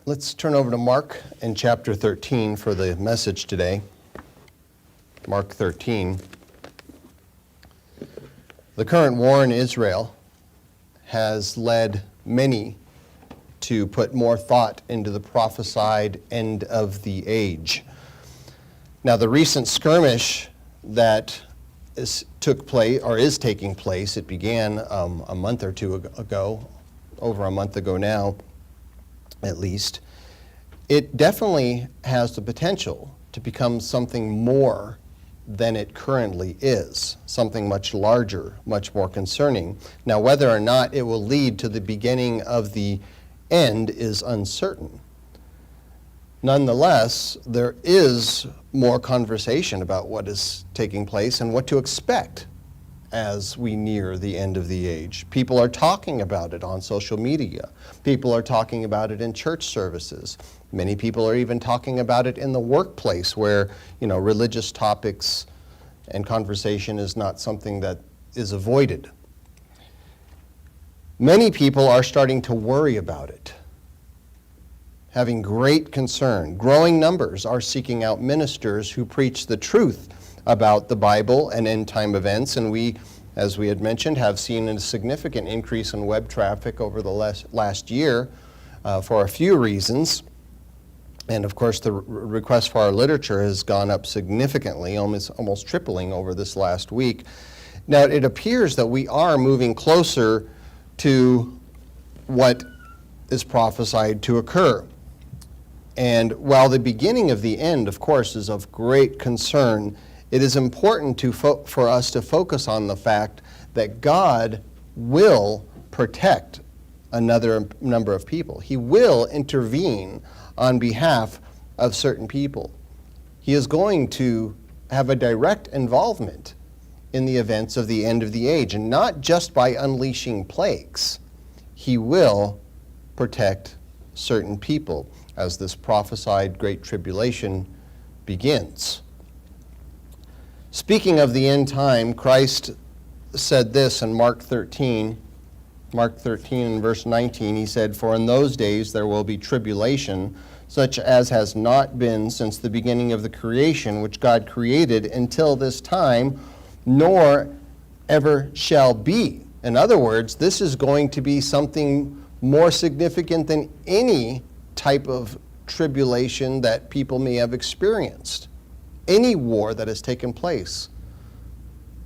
Let's turn over to Mark in chapter 13 for the message today. Mark 13. The current war in Israel has led many to put more thought into the prophesied end of the age. Now, the recent skirmish that took place, or is taking place, it began a month or two ago, over a month ago now, at least. It definitely has the potential to become something more than it currently is, something much larger, much more concerning. Now, whether or not it will lead to the beginning of the end is uncertain. Nonetheless, there is more conversation about what is taking place and what to expect as we near the end of the age. People are talking about it on social media. People are talking about it in church services. Many people are even talking about it in the workplace where, religious topics and conversation is not something that is avoided. Many people are starting to worry about it, having great concern. Growing numbers are seeking out ministers who preach the truth about the Bible and end-time events, and we, as we had mentioned, have seen a significant increase in web traffic over the last year for a few reasons. And of course, the request for our literature has gone up significantly, almost tripling over this last week. Now, it appears that we are moving closer to what is prophesied to occur. And while the beginning of the end, of course, is of great concern, it is important for us to focus on the fact that God will protect another number of people. He will intervene on behalf of certain people. He is going to have a direct involvement in the events of the end of the age, and not just by unleashing plagues. He will protect certain people as this prophesied Great Tribulation begins. Speaking of the end time, Christ said this in Mark 13 and verse 19, he said, "For in those days there will be tribulation, such as has not been since the beginning of the creation which God created until this time, nor ever shall be." In other words, this is going to be something more significant than any type of tribulation that people may have experienced. Any war that has taken place,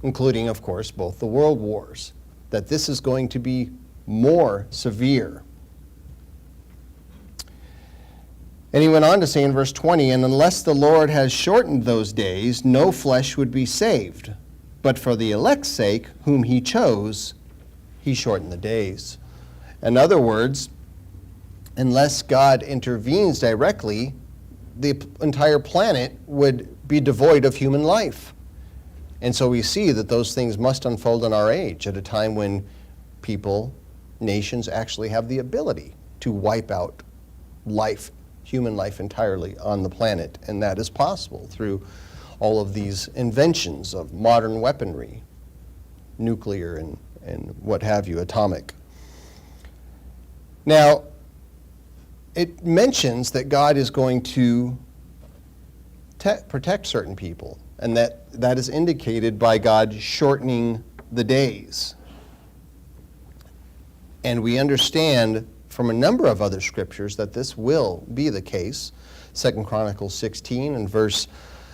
including, of course, both the world wars, that this is going to be more severe. And he went on to say in verse 20, "And unless the Lord has shortened those days, no flesh would be saved. But for the elect's sake, whom he chose, he shortened the days." In other words, unless God intervenes directly, the entire planet would be devoid of human life. And so we see that those things must unfold in our age at a time when people, nations actually have the ability to wipe out life, human life entirely on the planet. And that is possible through all of these inventions of modern weaponry, nuclear and what have you, atomic. Now, it mentions that God is going to protect certain people, and that is indicated by God shortening the days. And we understand from a number of other scriptures that this will be the case. 2 Chronicles 16 and verse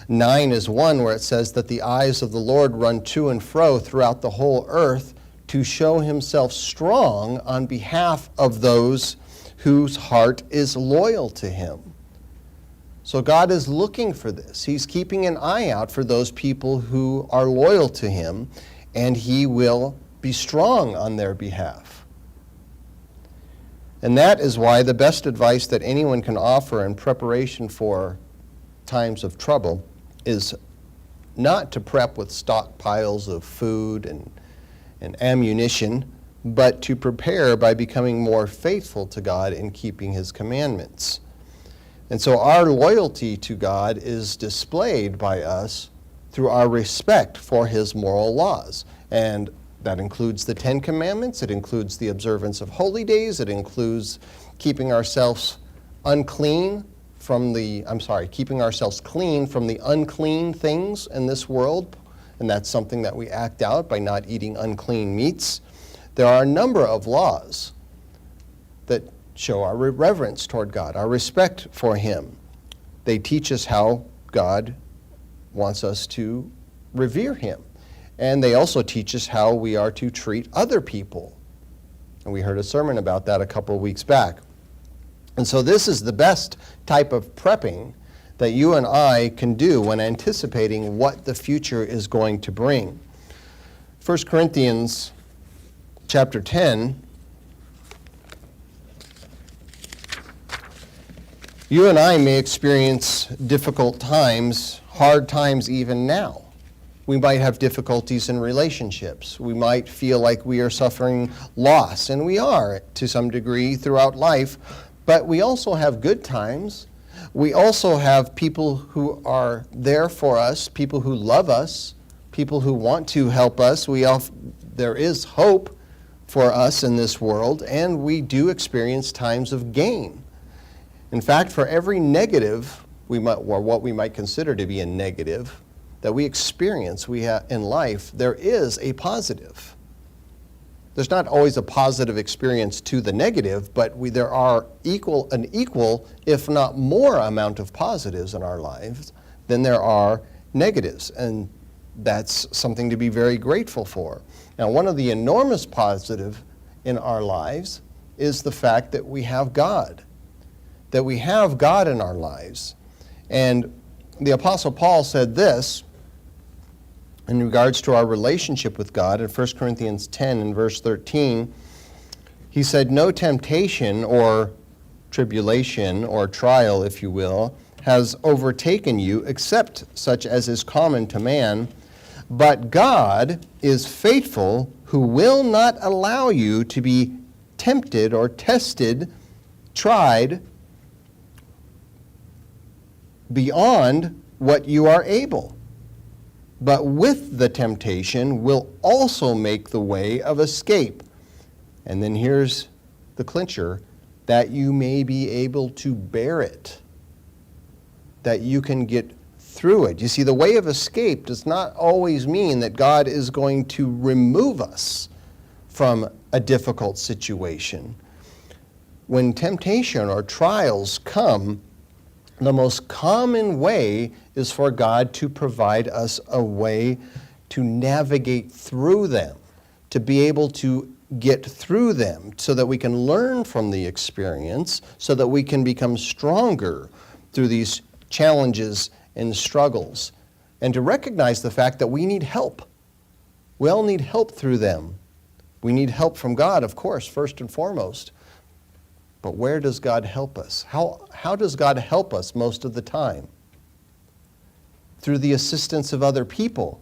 9 is one where it says that the eyes of the Lord run to and fro throughout the whole earth to show himself strong on behalf of those whose heart is loyal to him. So God is looking for this. He's keeping an eye out for those people who are loyal to him, and he will be strong on their behalf. And that is why the best advice that anyone can offer in preparation for times of trouble is not to prep with stockpiles of food and ammunition, but to prepare by becoming more faithful to God in keeping his commandments. And so our loyalty to God is displayed by us through our respect for his moral laws. And that includes the 10 Commandments, it includes the observance of holy days, it includes keeping ourselves keeping ourselves clean from the unclean things in this world, and that's something that we act out by not eating unclean meats. There are a number of laws that show our reverence toward God, our respect for Him. They teach us how God wants us to revere Him. And they also teach us how we are to treat other people. And we heard a sermon about that a couple of weeks back. And so this is the best type of prepping that you and I can do when anticipating what the future is going to bring. 1 Corinthians chapter 10, you and I may experience difficult times, hard times even now. We might have difficulties in relationships. We might feel like we are suffering loss, and we are to some degree throughout life, but we also have good times. We also have people who are there for us, people who love us, people who want to help us. There is hope for us in this world, and we do experience times of gain. In fact, for every negative, or what we might consider to be a negative, that we experience in life, there is a positive. There's not always a positive experience to the negative, but there are an equal, if not more, amount of positives in our lives than there are negatives, and that's something to be very grateful for. Now, one of the enormous positive in our lives is the fact that we have God, that we have God in our lives. And the Apostle Paul said this in regards to our relationship with God in 1 Corinthians 10 and verse 13. He said, "No temptation or tribulation or trial, if you will, has overtaken you except such as is common to man. But God is faithful, who will not allow you to be tempted or tested, tried beyond what you are able, but with the temptation will also make the way of escape." And then here's the clincher, that you may be able to bear it, that you can get through it. You see, the way of escape does not always mean that God is going to remove us from a difficult situation. When temptation or trials come, the most common way is for God to provide us a way to navigate through them, to be able to get through them so that we can learn from the experience, so that we can become stronger through these challenges and struggles, and to recognize the fact that we need help. We all need help through them. We need help from God, of course, first and foremost. But where does God help us? How does God help us most of the time? Through the assistance of other people.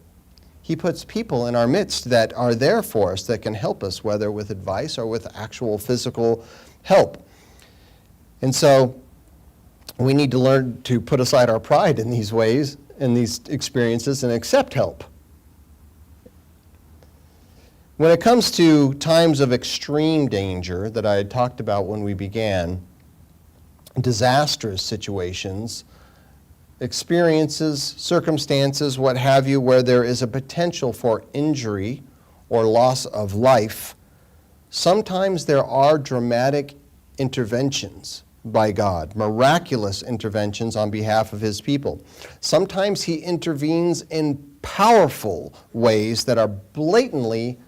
He puts people in our midst that are there for us, that can help us, whether with advice or with actual physical help. And so we need to learn to put aside our pride in these ways, in these experiences, and accept help. When it comes to times of extreme danger that I had talked about when we began, disastrous situations, experiences, circumstances, what have you, where there is a potential for injury or loss of life, sometimes there are dramatic interventions by God, miraculous interventions on behalf of His people. Sometimes He intervenes in powerful ways that are blatantly,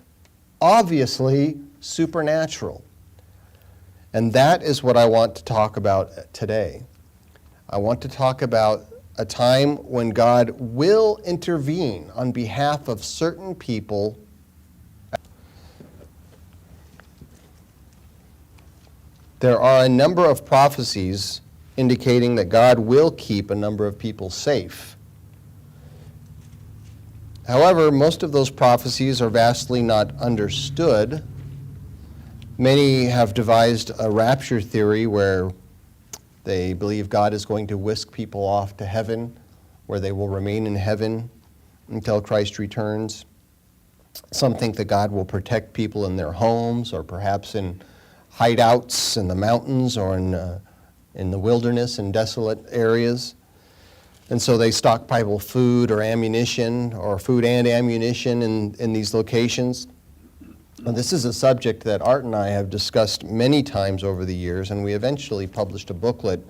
obviously supernatural. And that is what I want to talk about today. I want to talk about a time when God will intervene on behalf of certain people. There are a number of prophecies indicating that God will keep a number of people safe. However, most of those prophecies are vastly not understood. Many have devised a rapture theory where they believe God is going to whisk people off to heaven, where they will remain in heaven until Christ returns. Some think that God will protect people in their homes, or perhaps in hideouts in the mountains or in in the wilderness and desolate areas. And so they stockpile food or ammunition, or food and ammunition in these locations. And this is a subject that Art and I have discussed many times over the years, and we eventually published a booklet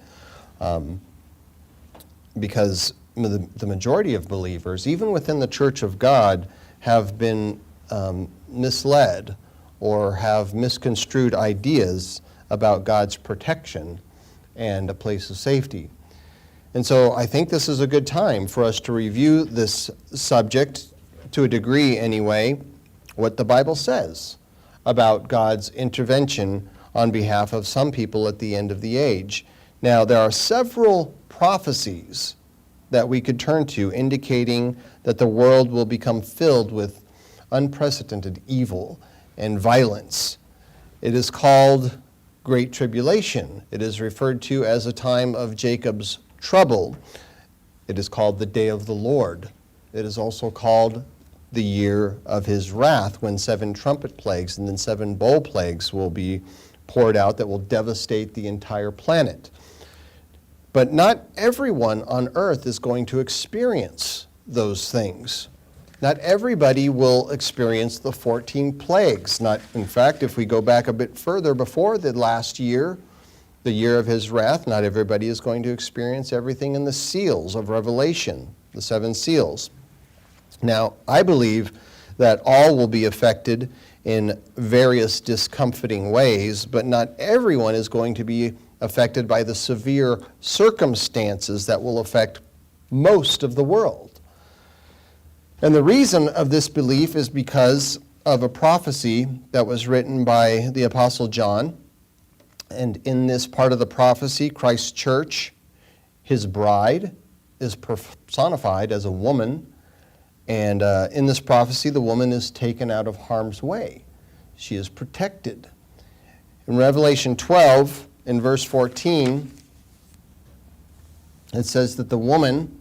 because the majority of believers, even within the Church of God, have been misled or have misconstrued ideas about God's protection and a place of safety. And so I think this is a good time for us to review this subject, to a degree anyway, what the Bible says about God's intervention on behalf of some people at the end of the age. Now, there are several prophecies that we could turn to indicating that the world will become filled with unprecedented evil and violence. It is called Great Tribulation. It is referred to as a time of Jacob's trouble. It is called the Day of the Lord. It is also called the year of his wrath, when 7 trumpet plagues and then 7 bowl plagues will be poured out that will devastate the entire planet. But not everyone on earth is going to experience those things. Not everybody will experience the 14 plagues. In fact, if we go back a bit further, before the last year, the year of his wrath, not everybody is going to experience everything in the seals of Revelation, the 7 seals. Now, I believe that all will be affected in various discomforting ways, but not everyone is going to be affected by the severe circumstances that will affect most of the world. And the reason of this belief is because of a prophecy that was written by the Apostle John. And in this part of the prophecy, Christ's church, his bride, is personified as a woman. And in this prophecy, the woman is taken out of harm's way. She is protected. In Revelation 12, in verse 14, it says that the woman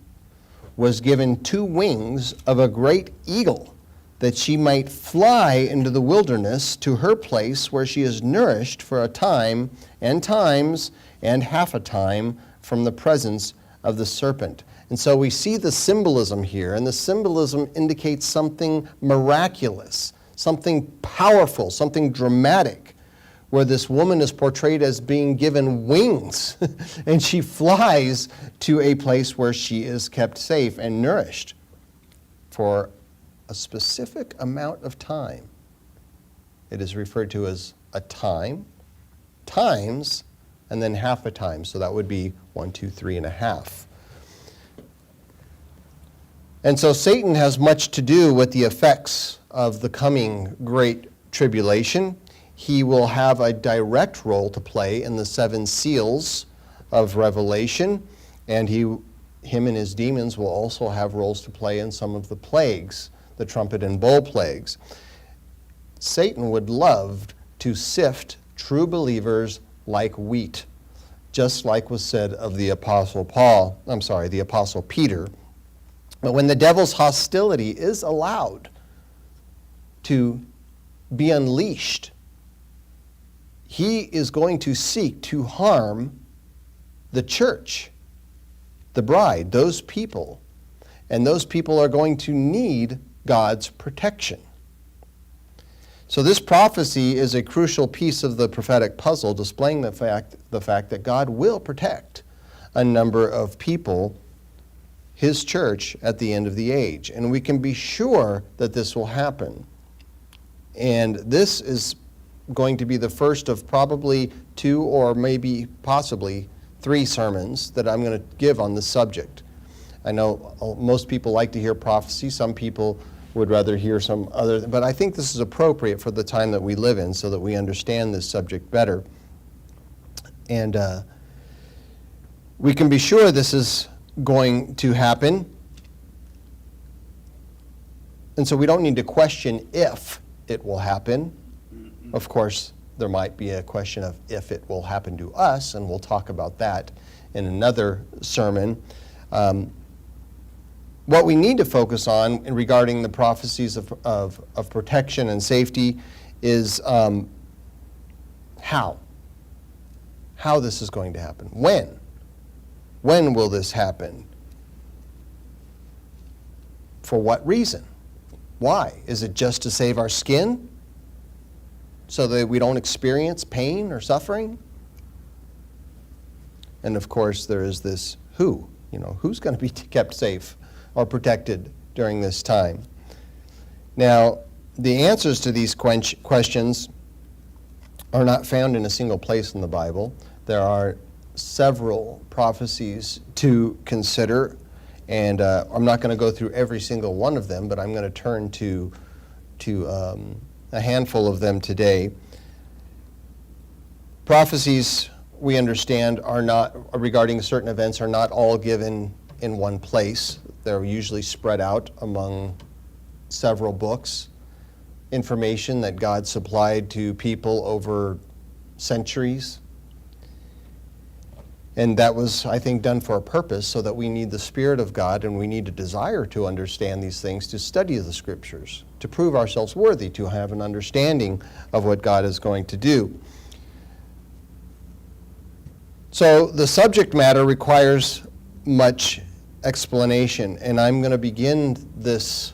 was given 2 wings of a great eagle, that she might fly into the wilderness to her place where she is nourished for a time and times and half a time from the presence of the serpent. And so we see the symbolism here, and the symbolism indicates something miraculous, something powerful, something dramatic, where this woman is portrayed as being given wings, and she flies to a place where she is kept safe and nourished for a specific amount of time. It is referred to as a time, times, and then half a time. So that would be 1, 2, 3 and a half. And so Satan has much to do with the effects of the coming Great Tribulation. He will have a direct role to play in the 7 seals of Revelation, and him and his demons will also have roles to play in some of the plagues, the trumpet and bowl plagues. Satan would love to sift true believers like wheat, just like was said of the Apostle Peter. But when the devil's hostility is allowed to be unleashed, he is going to seek to harm the church, the bride, those people. And those people are going to need God's protection. So this prophecy is a crucial piece of the prophetic puzzle, displaying the fact that God will protect a number of people, his church, at the end of the age. And we can be sure that this will happen. And this is going to be the first of probably 2 or maybe possibly 3 sermons that I'm going to give on this subject. I know most people like to hear prophecy. Some people would rather hear some other, but I think this is appropriate for the time that we live in so that we understand this subject better. And we can be sure this is going to happen. And so we don't need to question if it will happen. Of course, there might be a question of if it will happen to us, and we'll talk about that in another sermon. What we need to focus on regarding the prophecies of protection and safety is how. how this is going to happen. When? When will this happen? For what reason? Why? Is it just to save our skin so that we don't experience pain or suffering? And of course, there is this who. Who's going to be kept safe or protected during this time? Now, the answers to these questions are not found in a single place in the Bible. There are several prophecies to consider, and I'm not going to go through every single one of them, but I'm going to turn to a handful of them today. Prophecies, we understand, are not, regarding certain events, are not all given in one place. They're usually spread out among several books, information that God supplied to people over centuries. And that was, I think, done for a purpose, so that we need the Spirit of God and we need a desire to understand these things, to study the Scriptures, to prove ourselves worthy to have an understanding of what God is going to do. So the subject matter requires much explanation, and I'm going to begin this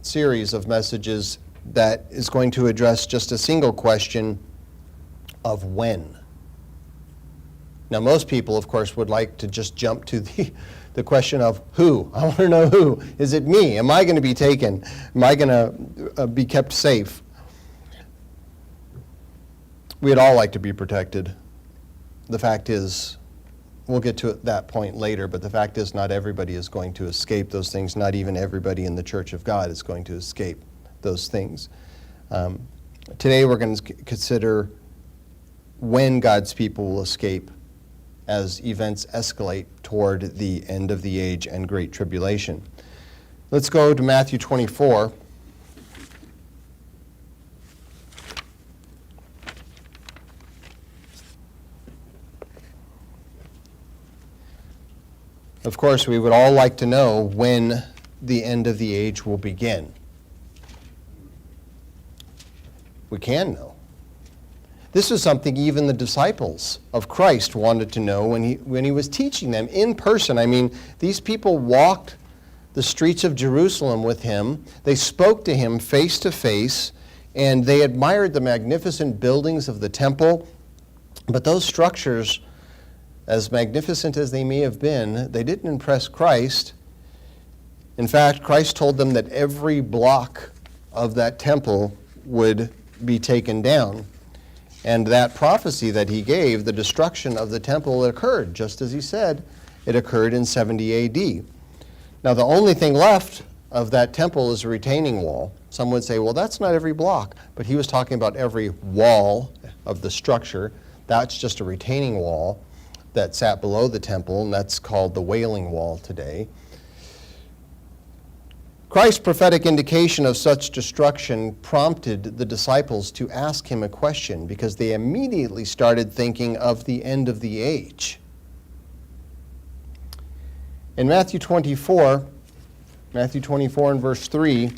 series of messages that is going to address just a single question of when. Now, most people, of course, would like to just jump to the question of who. I want to know who. Is it me? Am I going to be taken? Am I going to be kept safe? We'd all like to be protected. The fact is, we'll get to that point later, but the fact is not everybody is going to escape those things. Not even everybody in the Church of God is going to escape those things. Today we're going to consider when God's people will escape as events escalate toward the end of the age and great tribulation. Let's go to Matthew 24. Of course, we would all like to know when the end of the age will begin. We can know. This is something even the disciples of Christ wanted to know when he was teaching them in person. I mean, these people walked the streets of Jerusalem with him. They spoke to him face to face, and they admired the magnificent buildings of the temple. But those structures, as magnificent as they may have been, they didn't impress Christ. In fact, Christ told them that every block of that temple would be taken down. And that prophecy that he gave, the destruction of the temple, occurred, just as he said. It occurred in 70 A.D. Now, the only thing left of that temple is a retaining wall. Some would say, well, that's not every block. But he was talking about every wall of the structure. That's just a retaining wall that sat below the temple, and that's called the Wailing Wall today. Christ's prophetic indication of such destruction prompted the disciples to ask him a question, because they immediately started thinking of the end of the age. In Matthew 24 and verse 3,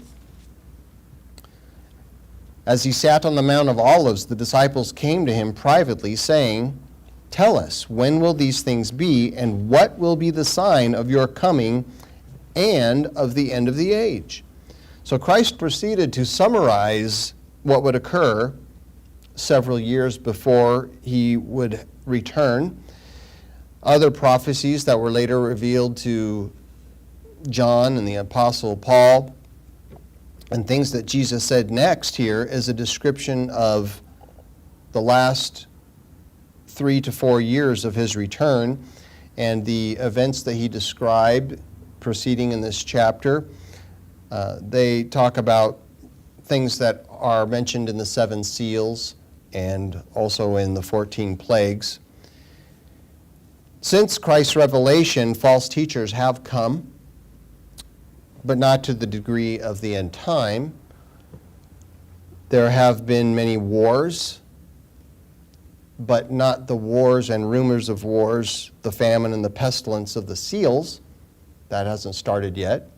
as he sat on the Mount of Olives, the disciples came to him privately, saying, "Tell us, when will these things be, and what will be the sign of your coming and of the end of the age?" So Christ proceeded to summarize what would occur several years before he would return. Other prophecies that were later revealed to John and the Apostle Paul, and things that Jesus said next here is a description of the last 3 to 4 years of his return and the events that he described proceeding in this chapter. They talk about things that are mentioned in the 7 seals and also in the 14 plagues. Since Christ's revelation, false teachers have come, but not to the degree of the end time. There have been many wars, but not the wars and rumors of wars, the famine and the pestilence of the seals. That hasn't started yet.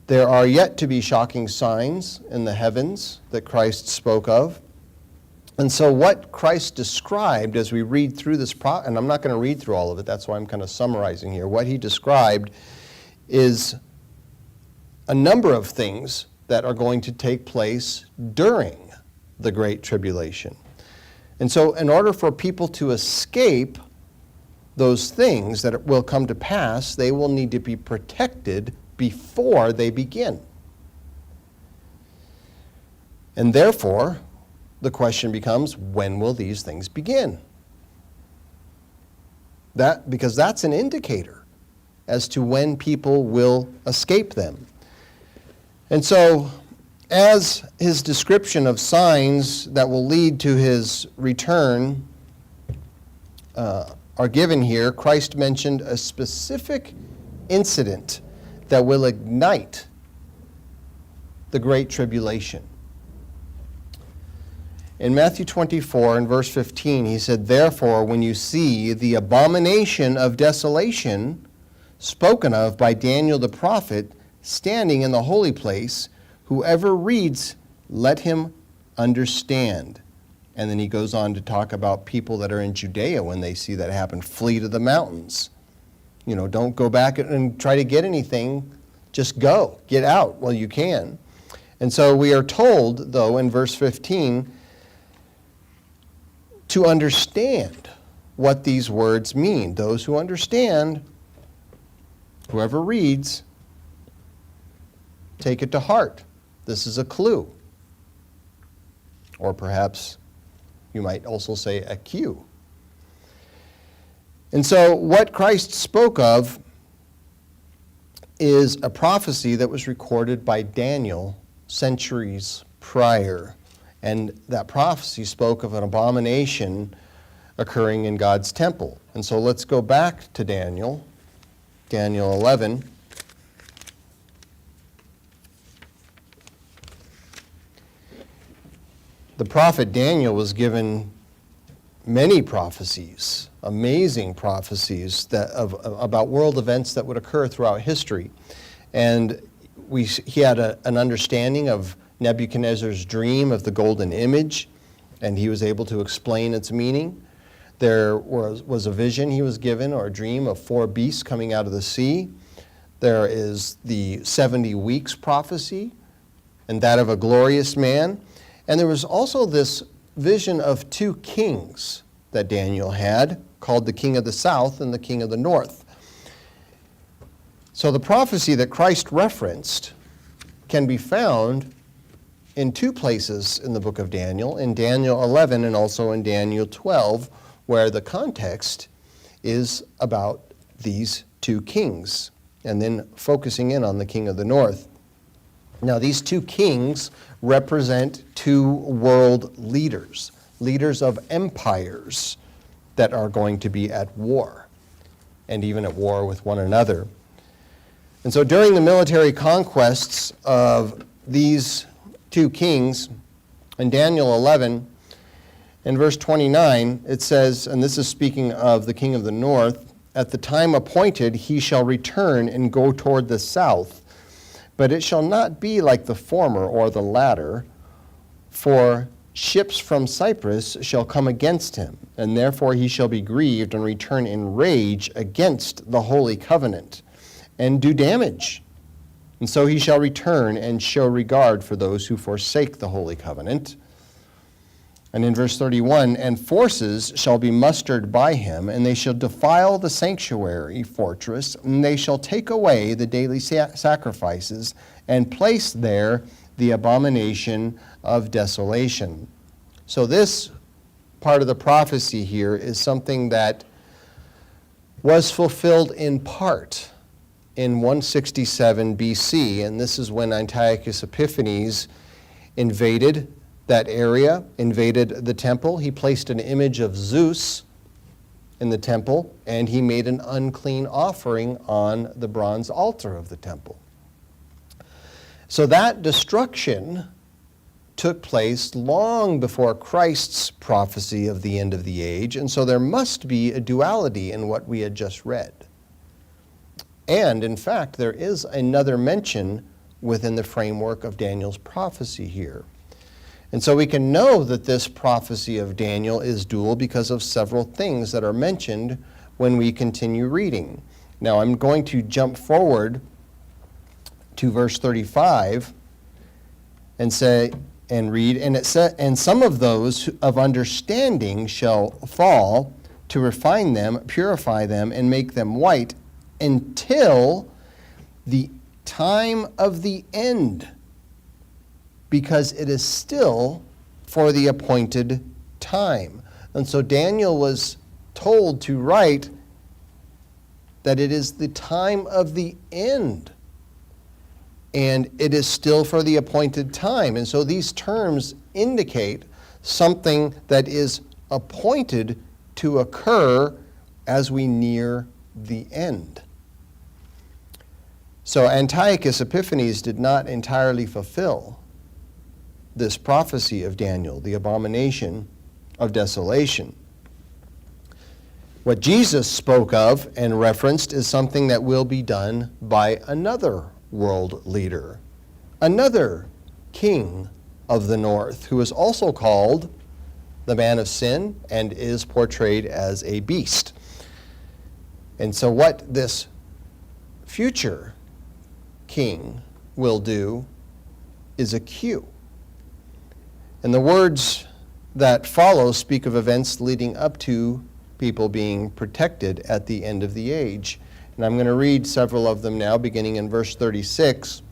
There are yet to be shocking signs in the heavens that Christ spoke of. And so what Christ described as we read through this, and I'm not going to read through all of it, that's why I'm kind of summarizing here. What he described is a number of things that are going to take place during the Great Tribulation. And so in order for people to escape those things that will come to pass, they will need to be protected before they begin. And therefore, the question becomes, when will these things begin? Because that's an indicator as to when people will escape them. And so, as his description of signs that will lead to his return are given here, Christ mentioned a specific incident that will ignite the Great Tribulation. In Matthew 24 and verse 15, he said, "Therefore, when you see the abomination of desolation spoken of by Daniel the prophet standing in the holy place, whoever reads, let him understand." And then he goes on to talk about people that are in Judea when they see that happen. Flee to the mountains. Don't go back and try to get anything. Just go. Get out while you can. And so we are told, though, in verse 15, to understand what these words mean. Those who understand, whoever reads, take it to heart. This is a clue. Or perhaps you might also say a cue. And so what Christ spoke of is a prophecy that was recorded by Daniel centuries prior. And that prophecy spoke of an abomination occurring in God's temple. And so let's go back to Daniel 11. The prophet Daniel was given many prophecies, amazing prophecies about world events that would occur throughout history. And he had an understanding of Nebuchadnezzar's dream of the golden image, and he was able to explain its meaning. There was a vision he was given, or a dream, of 4 beasts coming out of the sea. There is the 70 weeks prophecy, and that of a glorious man. And there was also this vision of 2 kings that Daniel had, called the king of the south and the king of the north. So the prophecy that Christ referenced can be found in 2 places in the book of Daniel, in Daniel 11 and also in Daniel 12, where the context is about these 2 kings, and then focusing in on the king of the north. Now, these 2 kings represent 2 world leaders, leaders of empires that are going to be at war, and even at war with one another. And so during the military conquests of these 2 kings, in Daniel 11, in verse 29, it says, and this is speaking of the king of the north, "At the time appointed he shall return and go toward the south, but it shall not be like the former or the latter, for ships from Cyprus shall come against him, and therefore he shall be grieved and return in rage against the holy covenant, and do damage. And so he shall return and show regard for those who forsake the holy covenant." And in verse 31, "And forces shall be mustered by him, and they shall defile the sanctuary fortress, and they shall take away the daily sacrifices, and place there the abomination of desolation." So this part of the prophecy here is something that was fulfilled in part in 167 BC, and this is when Antiochus Epiphanes invaded that area, invaded the temple. He placed an image of Zeus in the temple, and he made an unclean offering on the bronze altar of the temple. So that destruction took place long before Christ's prophecy of the end of the age, and so there must be a duality in what we had just read. And, in fact, there is another mention within the framework of Daniel's prophecy here. And so we can know that this prophecy of Daniel is dual because of several things that are mentioned when we continue reading. Now I'm going to jump forward to verse 35 and say and read, and it said, and some of those of understanding shall fall to refine them, purify them, and make them white until the time of the end, because it is still for the appointed time. And so Daniel was told to write that it is the time of the end, and it is still for the appointed time. And so these terms indicate something that is appointed to occur as we near the end. So Antiochus Epiphanes did not entirely fulfill this prophecy of Daniel, the abomination of desolation. What Jesus spoke of and referenced is something that will be done by another world leader, another king of the north, who is also called the man of sin and is portrayed as a beast. And so what this future king will do is a cue. And the words that follow speak of events leading up to people being protected at the end of the age. And I'm going to read several of them now, beginning in verse 36.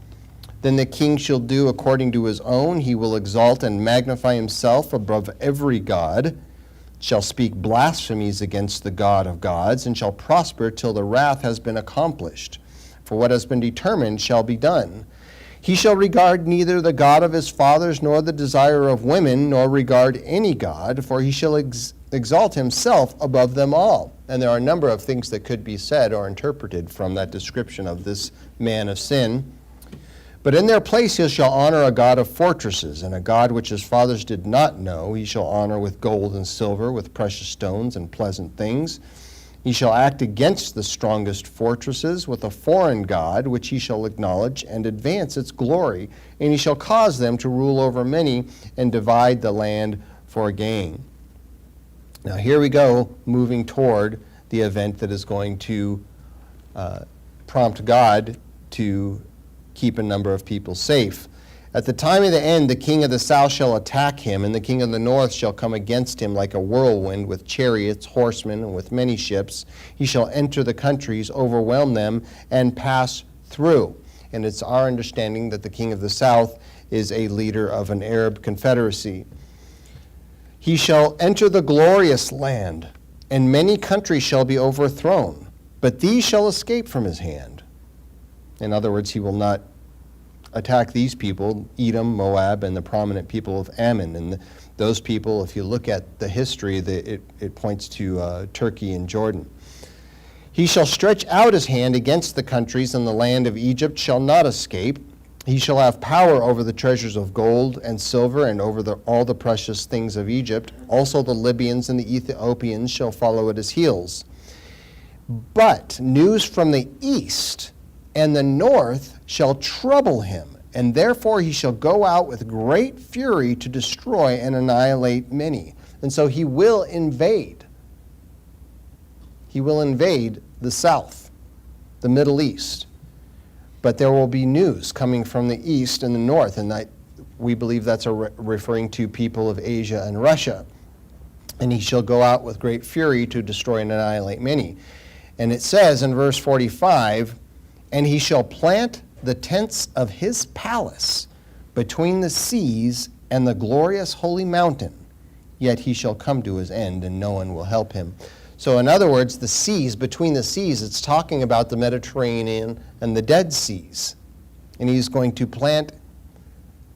Then the king shall do according to his own. He will exalt and magnify himself above every god, shall speak blasphemies against the God of gods, and shall prosper till the wrath has been accomplished. For what has been determined shall be done. He shall regard neither the God of his fathers, nor the desire of women, nor regard any God, for he shall exalt himself above them all. And there are a number of things that could be said or interpreted from that description of this man of sin. But in their place he shall honor a God of fortresses, and a God which his fathers did not know he shall honor with gold and silver, with precious stones and pleasant things. He shall act against the strongest fortresses with a foreign god, which he shall acknowledge and advance its glory, and he shall cause them to rule over many and divide the land for gain. Now here we go, moving toward the event that is going to prompt God to keep a number of people safe. At the time of the end, the king of the south shall attack him, and the king of the north shall come against him like a whirlwind, with chariots, horsemen, and with many ships. He shall enter the countries, overwhelm them, and pass through. And it's our understanding that the king of the south is a leader of an Arab confederacy. He shall enter the glorious land, and many countries shall be overthrown, but these shall escape from his hand. In other words, he will not attack these people, Edom, Moab, and the prominent people of Ammon. And those people, if you look at the history, it points to Turkey and Jordan. He shall stretch out his hand against the countries, and the land of Egypt shall not escape. He shall have power over the treasures of gold and silver, and over all the precious things of Egypt. Also the Libyans and the Ethiopians shall follow at his heels. But news from the east and the north shall trouble him, and therefore he shall go out with great fury to destroy and annihilate many. And so he will invade. He will invade the south, the Middle East. But there will be news coming from the east and the north, and we believe that's referring to people of Asia and Russia. And he shall go out with great fury to destroy and annihilate many. And it says in verse 45, and he shall plant the tents of his palace between the seas and the glorious holy mountain, yet he shall come to his end, and no one will help him. So in other words, the seas, between the seas, it's talking about the Mediterranean and the Dead Seas. And he's going to plant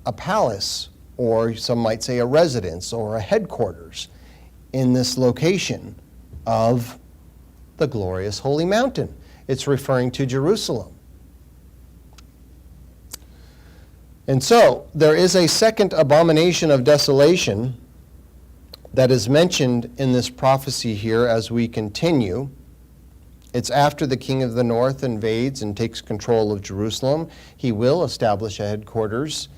a palace, or some might say a residence or a headquarters, in this location of the glorious holy mountain. It's referring to Jerusalem. And so there is a second abomination of desolation that is mentioned in this prophecy here as we continue. It's after the king of the north invades and takes control of Jerusalem. He will establish a headquarters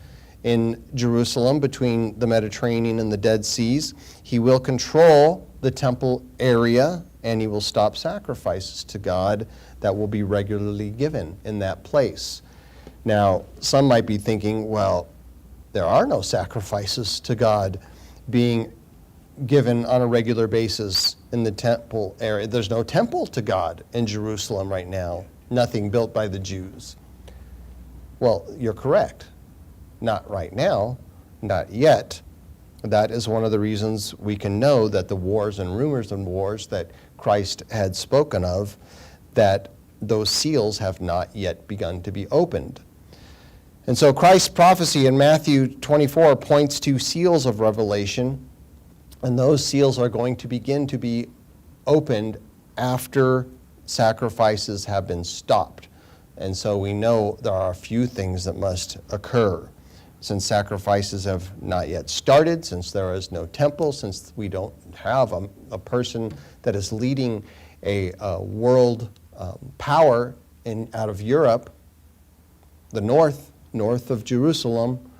in Jerusalem between the Mediterranean and the Dead Seas. He will control the temple area, and he will stop sacrifices to God that will be regularly given in that place. Now, some might be thinking, well, there are no sacrifices to God being given on a regular basis in the temple area. There's no temple to God in Jerusalem right now, nothing built by the Jews. Well, you're correct. Not right now, not yet. That is one of the reasons we can know that the wars and rumors of wars that Christ had spoken of, that those seals have not yet begun to be opened. And so Christ's prophecy in Matthew 24 points to seals of revelation, and those seals are going to begin to be opened after sacrifices have been stopped. And so we know there are a few things that must occur. Since sacrifices have not yet started, since there is no temple, since we don't have a person that is leading a world power out of Europe, the north of Jerusalem,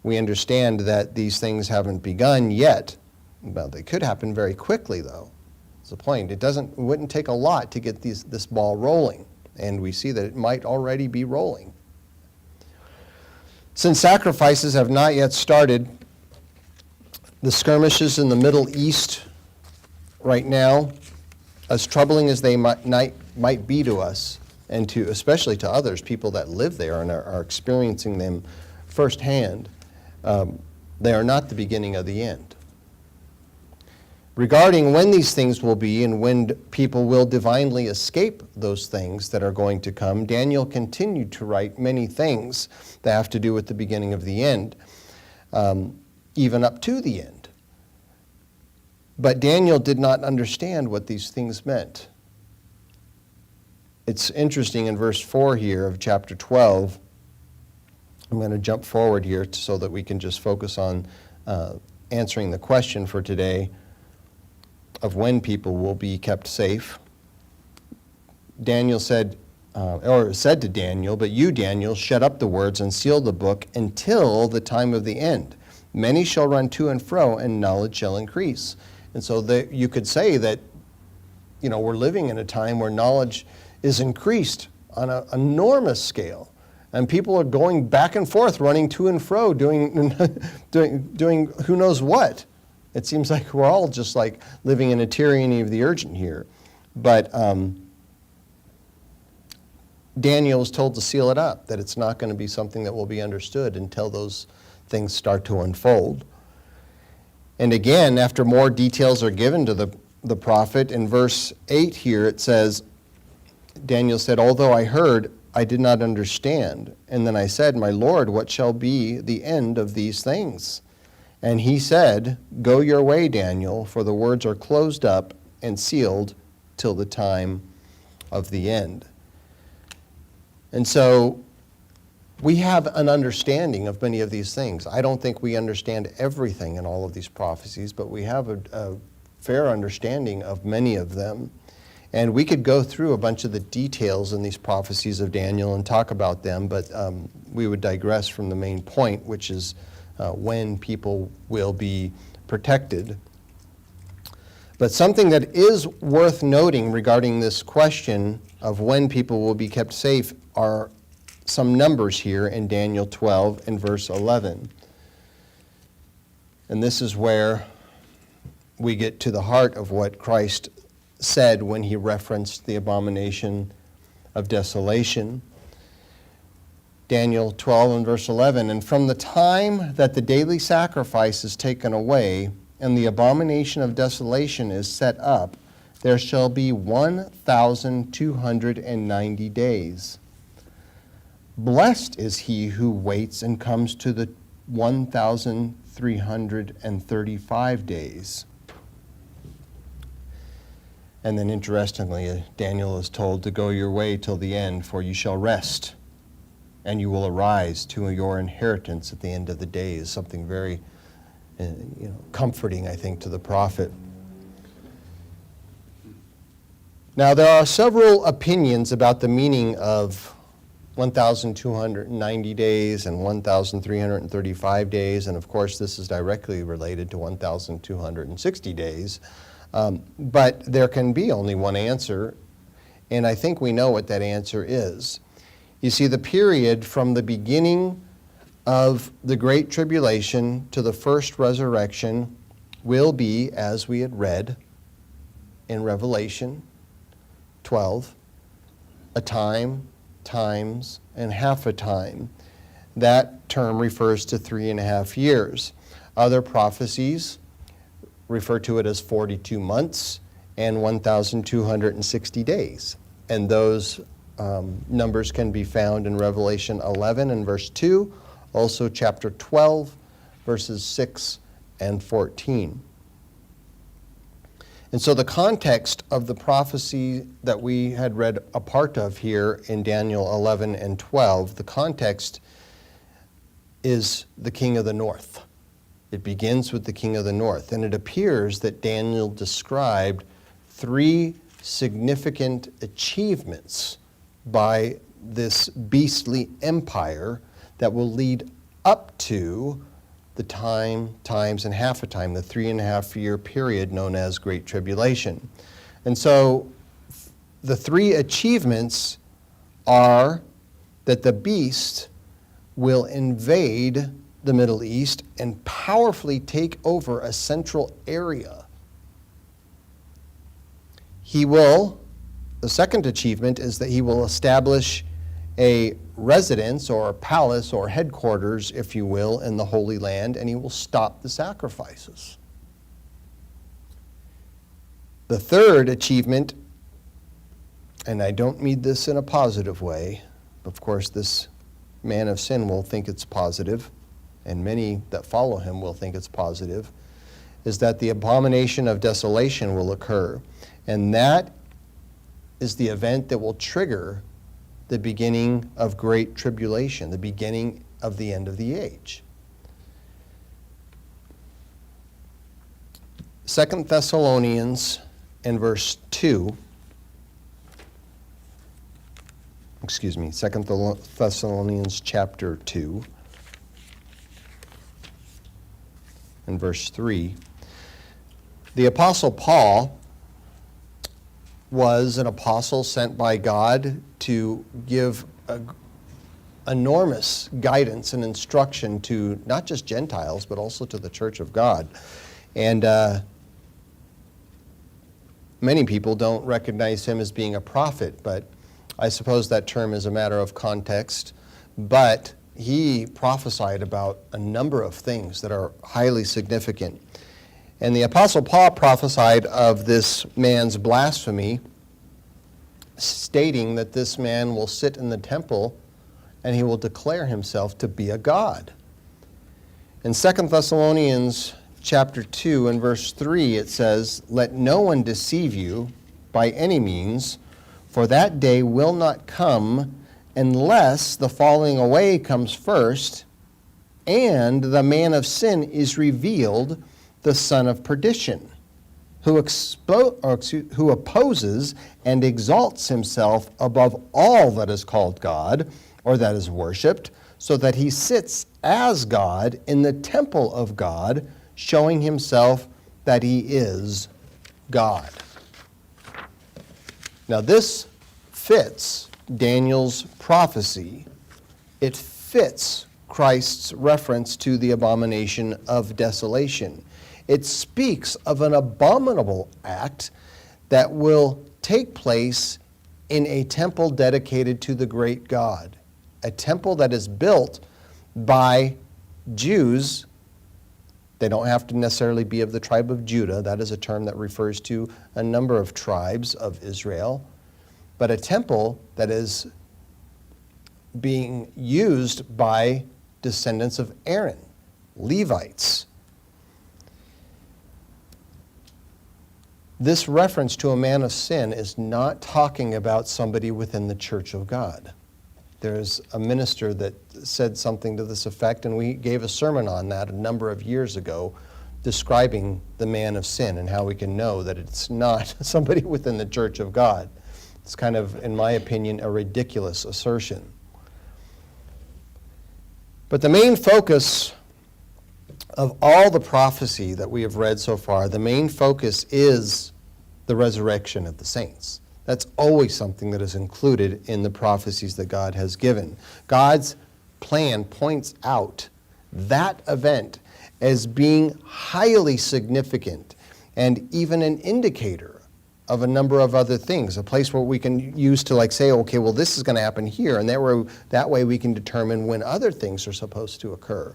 we understand that these things haven't begun yet. Well, they could happen very quickly, though. That's the point. It wouldn't take a lot to get this ball rolling, and we see that it might already be rolling. Since sacrifices have not yet started, the skirmishes in the Middle East right now, as troubling as they might be to us, and especially to others, people that live there and are experiencing them firsthand, they are not the beginning of the end. Regarding when these things will be and when people will divinely escape those things that are going to come, Daniel continued to write many things that have to do with the beginning of the end, even up to the end. But Daniel did not understand what these things meant. It's interesting in verse 4 here of chapter 12. I'm going to jump forward here so that we can just focus on answering the question for today of when people will be kept safe. Daniel said to Daniel, "But you, Daniel, shut up the words and seal the book until the time of the end. Many shall run to and fro, and knowledge shall increase." And so you could say that, we're living in a time where knowledge is increased on an enormous scale. And people are going back and forth, running to and fro, doing who knows what. It seems like we're all just like living in a tyranny of the urgent here. But Daniel is told to seal it up, that it's not going to be something that will be understood until those things start to unfold. And again, after more details are given to the prophet, in verse 8 here it says, Daniel said, "Although I heard, I did not understand. And then I said, My Lord, what shall be the end of these things? And he said, Go your way, Daniel, for the words are closed up and sealed till the time of the end." And so we have an understanding of many of these things. I don't think we understand everything in all of these prophecies, but we have a fair understanding of many of them. And we could go through a bunch of the details in these prophecies of Daniel and talk about them, but we would digress from the main point, which is when people will be protected. But something that is worth noting regarding this question of when people will be kept safe are some numbers here in Daniel 12 and verse 11. And this is where we get to the heart of what Christ said when he referenced the abomination of desolation. Daniel 12 and verse 11, "And from the time that the daily sacrifice is taken away, and the abomination of desolation is set up, there shall be 1,290 days. Blessed is he who waits and comes to the 1,335 days." And then interestingly, Daniel is told to go your way till the end, for you shall rest, and you will arise to your inheritance at the end of the days. Something very comforting, I think, to the prophet. Now, there are several opinions about the meaning of 1,290 days and 1,335 days, and of course this is directly related to 1,260 days. But there can be only one answer, and I think we know what that answer is. You see, the period from the beginning of the Great Tribulation to the first resurrection will be, as we had read in Revelation 12, a time, times, and half a time. That term refers to 3.5 years. Other prophecies refer to it as 42 months and 1,260 days. And those numbers can be found in Revelation 11 and verse 2, also chapter 12, verses 6 and 14. And so the context of the prophecy that we had read a part of here in Daniel 11 and 12, the context is the king of the north. It begins with the king of the north, and it appears that Daniel described 3 significant achievements by this beastly empire that will lead up to the time, times, and half a time, the 3.5-year period known as Great Tribulation. And so the 3 achievements are that the beast will invade the Middle East and powerfully take over a central area. The second achievement is that he will establish a residence or a palace or headquarters, if you will, in the Holy Land, and he will stop the sacrifices. The third achievement, and I don't mean this in a positive way, of course this man of sin will think it's positive, and many that follow him will think it's positive, is that the abomination of desolation will occur. And that is the event that will trigger the beginning of Great Tribulation, the beginning of the end of the age. 2 Thessalonians and verse 2, 2 Thessalonians chapter 2 and verse 3. The Apostle Paul was an apostle sent by God to give enormous guidance and instruction to not just Gentiles, but also to the church of God. And many people don't recognize him as being a prophet, but I suppose that term is a matter of context. But he prophesied about a number of things that are highly significant. And the Apostle Paul prophesied of this man's blasphemy, stating that this man will sit in the temple and he will declare himself to be a god. In 2 Thessalonians chapter 2 and verse 3, it says, "Let no one deceive you by any means, for that day will not come unless the falling away comes first, and the man of sin is revealed, the son of perdition, who opposes and exalts himself above all that is called God, or that is worshipped, so that he sits as God in the temple of God, showing himself that he is God." Now this fits Daniel's prophecy. It fits Christ's reference to the abomination of desolation. It speaks of an abominable act that will take place in a temple dedicated to the great God, a temple that is built by Jews. They don't have to necessarily be of the tribe of Judah. That is a term that refers to a number of tribes of Israel. But a temple that is being used by descendants of Aaron, Levites. This reference to a man of sin is not talking about somebody within the church of God. There's a minister that said something to this effect, and we gave a sermon on that a number of years ago, describing the man of sin and how we can know that it's not somebody within the church of God. It's kind of, in my opinion, a ridiculous assertion. But the main focus of all the prophecy that we have read so far, the main focus is the resurrection of the saints. That's always something that is included in the prophecies that God has given. God's plan points out that event as being highly significant and even an indicator of a number of other things, a place where we can use to say, okay, well, this is going to happen here, and that way we can determine when other things are supposed to occur.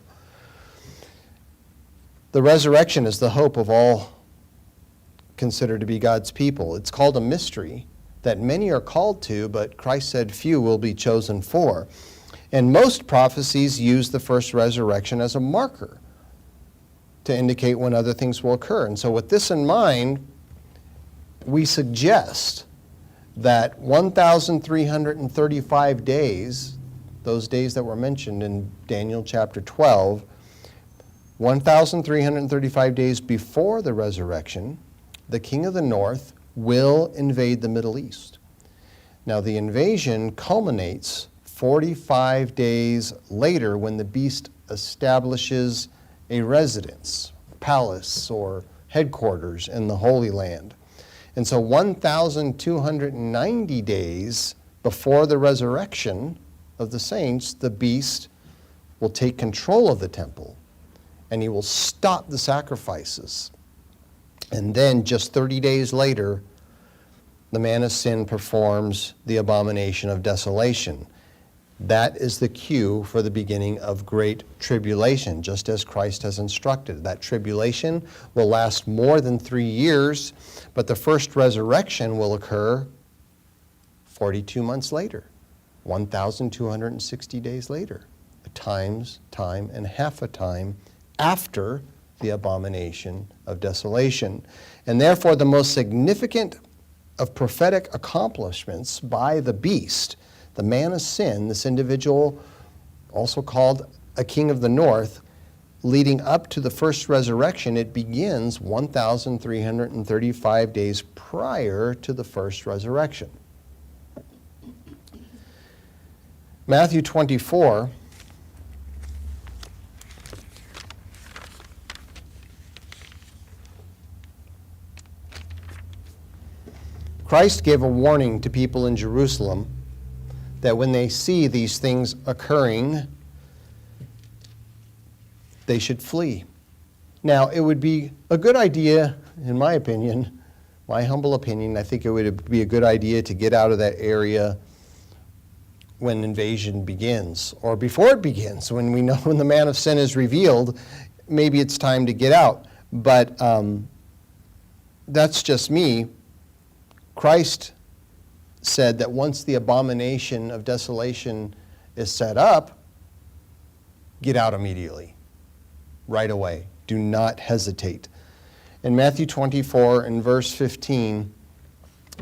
The resurrection is the hope of all considered to be God's people. It's called a mystery that many are called to, but Christ said few will be chosen for. And most prophecies use the first resurrection as a marker to indicate when other things will occur. And so with this in mind, we suggest that 1,335 days, those days that were mentioned in Daniel chapter 12, 1,335 days before the resurrection, the king of the north will invade the Middle East. Now, the invasion culminates 45 days later when the beast establishes a residence, palace, or headquarters in the Holy Land. And so 1,290 days before the resurrection of the saints, the beast will take control of the temple, and he will stop the sacrifices. And then just 30 days later, the man of sin performs the abomination of desolation. That is the cue for the beginning of great tribulation, just as Christ has instructed. That tribulation will last more than 3 years, but the first resurrection will occur 42 months later, 1,260 days later, a time and half a time after the abomination of desolation. And therefore, the most significant of prophetic accomplishments by the beast, the man of sin, this individual also called a king of the north, leading up to the first resurrection, it begins 1,335 days prior to the first resurrection. Matthew 24 Christ gave a warning to people in Jerusalem that when they see these things occurring, they should flee. Now, it would be a good idea, in my opinion, my humble opinion, I think it would be a good idea to get out of that area when invasion begins, or before it begins, when we know when the man of sin is revealed, maybe it's time to get out. But that's just me. Christ said that once the abomination of desolation is set up, get out immediately, right away. Do not hesitate. In Matthew 24 and verse 15,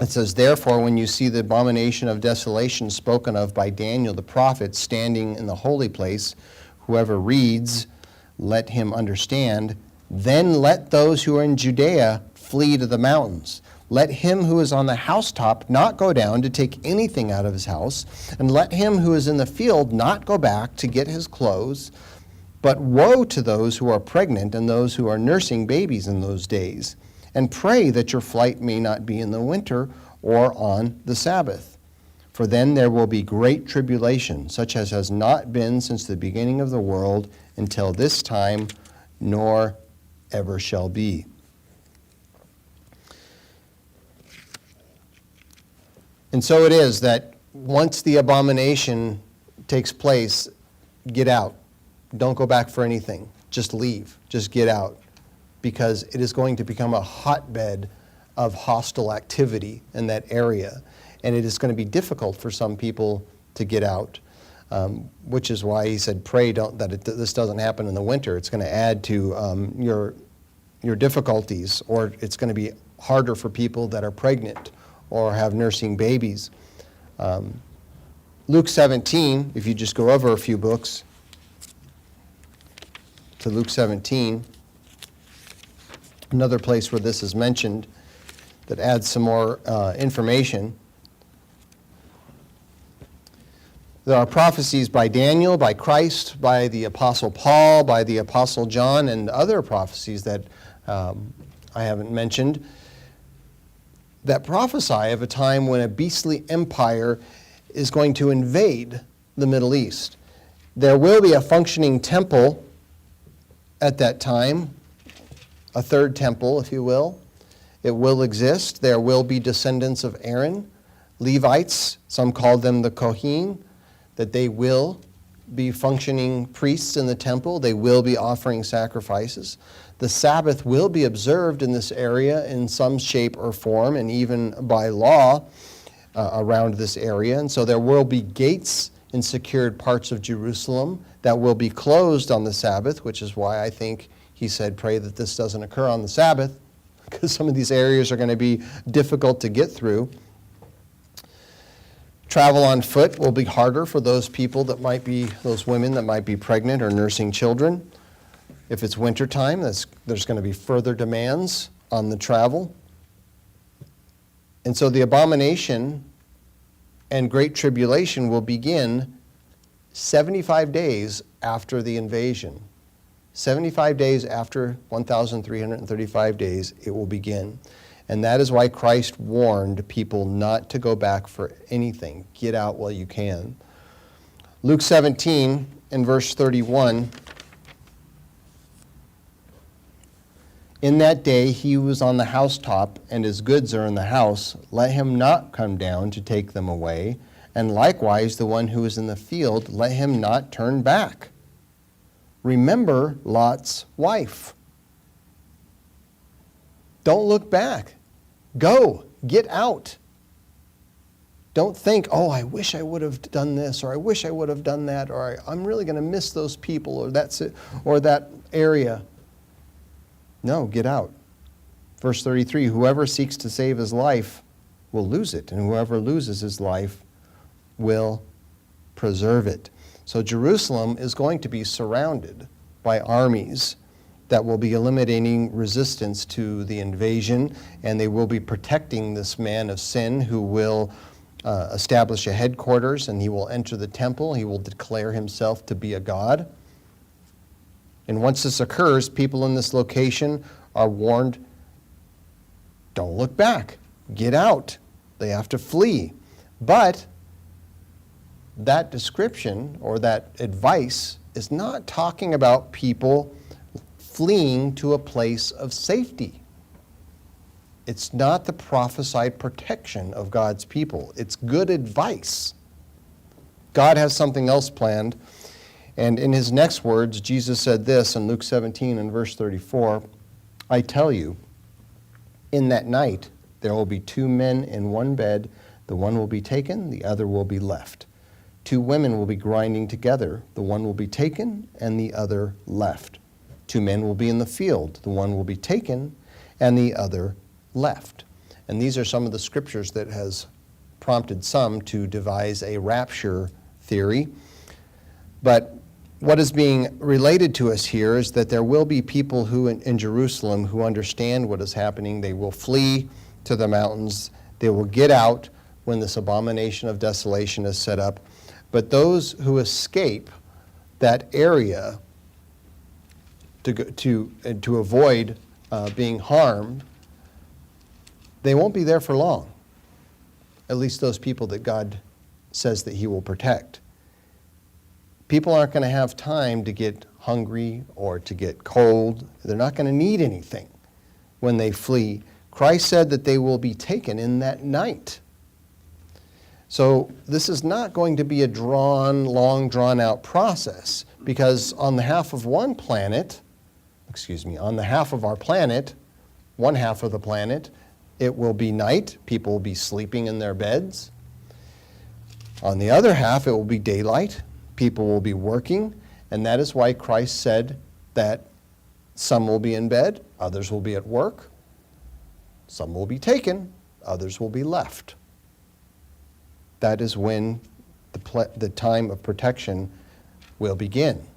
it says, "Therefore, when you see the abomination of desolation spoken of by Daniel the prophet standing in the holy place, whoever reads, let him understand. Then let those who are in Judea flee to the mountains. Let him who is on the housetop not go down to take anything out of his house, and let him who is in the field not go back to get his clothes. But woe to those who are pregnant and those who are nursing babies in those days. And pray that your flight may not be in the winter or on the Sabbath. For then there will be great tribulation, such as has not been since the beginning of the world until this time, nor ever shall be." And so it is that once the abomination takes place, get out. Don't go back for anything. Just leave. Just get out. Because it is going to become a hotbed of hostile activity in that area. And it is going to be difficult for some people to get out, which is why he said, pray this doesn't happen in the winter. It's going to add to your difficulties, or it's going to be harder for people that are pregnant or have nursing babies. Luke 17, if you just go over a few books to Luke 17, another place where this is mentioned that adds some more information. There are prophecies by Daniel, by Christ, by the Apostle Paul, by the Apostle John, and other prophecies that I haven't mentioned, that prophesy of a time when a beastly empire is going to invade the Middle East. There will be a functioning temple at that time, a third temple, if you will. It will exist. There will be descendants of Aaron, Levites, some call them the Kohen, that they will be functioning priests in the temple. They will be offering sacrifices. The Sabbath will be observed in this area in some shape or form, and even by law around this area. And so there will be gates in secured parts of Jerusalem that will be closed on the Sabbath, which is why I think he said, pray that this doesn't occur on the Sabbath, because some of these areas are going to be difficult to get through. Travel on foot will be harder for those people that might be, those women that might be pregnant or nursing children. If it's wintertime, there's going to be further demands on the travel. And so the abomination and great tribulation will begin 75 days after the invasion. 75 days after 1,335 days, it will begin. And that is why Christ warned people not to go back for anything. Get out while you can. Luke 17 and verse 31. In that day he who was on the housetop and his goods are in the house, let him not come down to take them away. And likewise the one who is in the field, let him not turn back. Remember Lot's wife. Don't look back. Go. Get out. Don't think, oh, I wish I would have done this, or I wish I would have done that, or I'm really going to miss those people, or that's it, or that area. No, get out. Verse 33, whoever seeks to save his life will lose it, and whoever loses his life will preserve it. So Jerusalem is going to be surrounded by armies that will be eliminating resistance to the invasion, and they will be protecting this man of sin who will establish a headquarters, and he will enter the temple. He will declare himself to be a god. And once this occurs, people in this location are warned, don't look back, get out. They have to flee. But that description or that advice is not talking about people fleeing to a place of safety. It's not the prophesied protection of God's people. It's good advice. God has something else planned. And in his next words, Jesus said this in Luke 17 and verse 34, I tell you, in that night there will be two men in one bed. The one will be taken, the other will be left. Two women will be grinding together. The one will be taken and the other left. Two men will be in the field. The one will be taken and the other left. And these are some of the scriptures that has prompted some to devise a rapture theory. But what is being related to us here is that there will be people who in Jerusalem who understand what is happening. They will flee to the mountains. They will get out when this abomination of desolation is set up. But those who escape that area to avoid being harmed, they won't be there for long. At least those people that God says that he will protect. People aren't going to have time to get hungry or to get cold. They're not going to need anything when they flee. Christ said that they will be taken in that night. So this is not going to be a long drawn-out process, because on the half of on the half of our planet, one half of the planet, it will be night. People will be sleeping in their beds. On the other half, it will be daylight. People will be working, and that is why Christ said that some will be in bed, others will be at work, some will be taken, others will be left. That is when the time of protection will begin,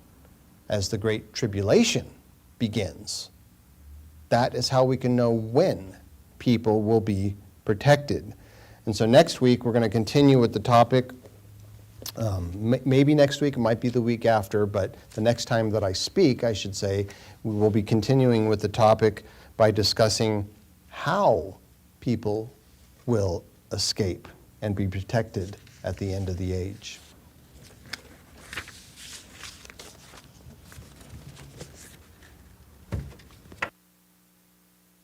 as the Great Tribulation begins. That is how we can know when people will be protected. And so next week we're going to continue with the topic Maybe next week, it might be the week after, but the next time that I speak, I should say, we will be continuing with the topic by discussing how people will escape and be protected at the end of the age.